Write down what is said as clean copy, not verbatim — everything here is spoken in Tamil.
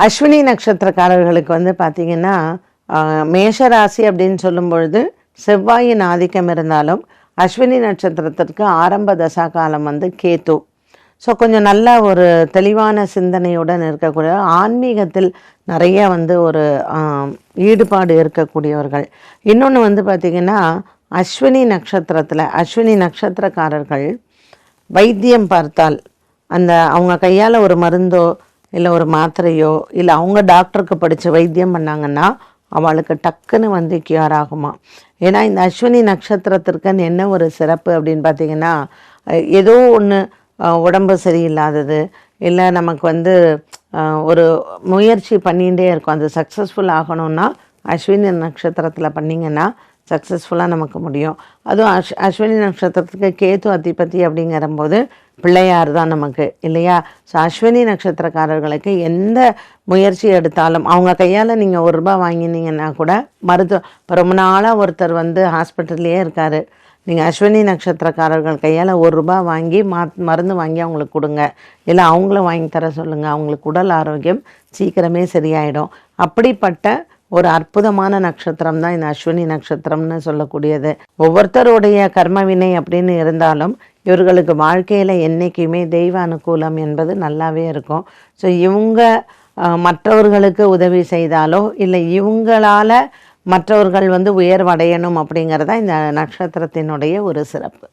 அஸ்வினி நட்சத்திரக்காரர்களுக்கு வந்து பார்த்திங்கன்னா மேஷராசி அப்படின்னு சொல்லும் பொழுது செவ்வாயின் ஆதிக்கம் இருந்தாலும் அஸ்வினி நட்சத்திரத்திற்கு ஆரம்ப தசா காலம் வந்து கேத்து. ஸோ கொஞ்சம் நல்ல ஒரு தெளிவான சிந்தனையுடன் இருக்கக்கூடிய ஆன்மீகத்தில் நிறைய வந்து ஒரு ஈடுபாடு இருக்கக்கூடியவர்கள். இன்னொன்று வந்து பார்த்திங்கன்னா அஸ்வினி நட்சத்திரக்காரர்கள் வைத்தியம் பார்த்தால் அந்த அவங்க கையால் ஒரு மருந்தோ இல்லை ஒரு மாத்திரையோ இல்லை அவங்க டாக்டருக்கு படித்து வைத்தியம் பண்ணாங்கன்னா அவளுக்கு டக்குன்னு வந்து கியூர் ஆகுமா. ஏன்னா இந்த அஸ்வினி நட்சத்திரத்திற்குன்னு என்ன ஒரு சிறப்பு அப்படின்னு பார்த்திங்கன்னா, ஏதோ ஒன்று உடம்பு சரியில்லாதது இல்லை நமக்கு வந்து ஒரு முயற்சி பண்ணிகிட்டே இருக்கும், அது சக்ஸஸ்ஃபுல் ஆகணும்னா அஸ்வினி நட்சத்திரத்தில் பண்ணிங்கன்னா சக்ஸஸ்ஃபுல்லாக நமக்கு முடியும். அதுவும் அஸ்வினி நட்சத்திரத்துக்கு கேத்து அதிபதி அப்படிங்கிறம்போது பிள்ளையார் தான் நமக்கு இல்லையா. ஸோ அஸ்வினி நட்சத்திரக்காரர்களுக்கு எந்த முயற்சி எடுத்தாலும் அவங்க கையால் நீங்கள் ₹1 வாங்கினீங்கன்னா கூட இப்போ ரொம்ப நாளாக ஒருத்தர் வந்து ஹாஸ்பிட்டல்லையே இருக்கார், நீங்கள் அஸ்வினி நட்சத்திரக்காரர்கள் கையால் ₹1 வாங்கி மருந்து வாங்கி அவங்களுக்கு கொடுங்க, இல்லை அவங்களும் வாங்கி தர சொல்லுங்கள், அவங்களுக்கு உடல் ஆரோக்கியம் சீக்கிரமே சரியாயிடும். அப்படிப்பட்ட ஒரு அற்புதமான நட்சத்திரம் தான் இந்த அஸ்வினி நட்சத்திரம்னு சொல்லக்கூடியது. ஒவ்வொருத்தருடைய கர்மவினை அப்படின்னு இருந்தாலும் இவர்களுக்கு வாழ்க்கையில் என்றைக்குமே தெய்வ அனுகூலம் என்பது நல்லாவே இருக்கும். ஸோ இவங்க மற்றவர்களுக்கு உதவி செய்தாலோ இல்லை இவங்களால் மற்றவர்கள் வந்து உயர்வடையணும் அப்படிங்கிறதா இந்த நட்சத்திரத்தினுடைய ஒரு சிறப்பு.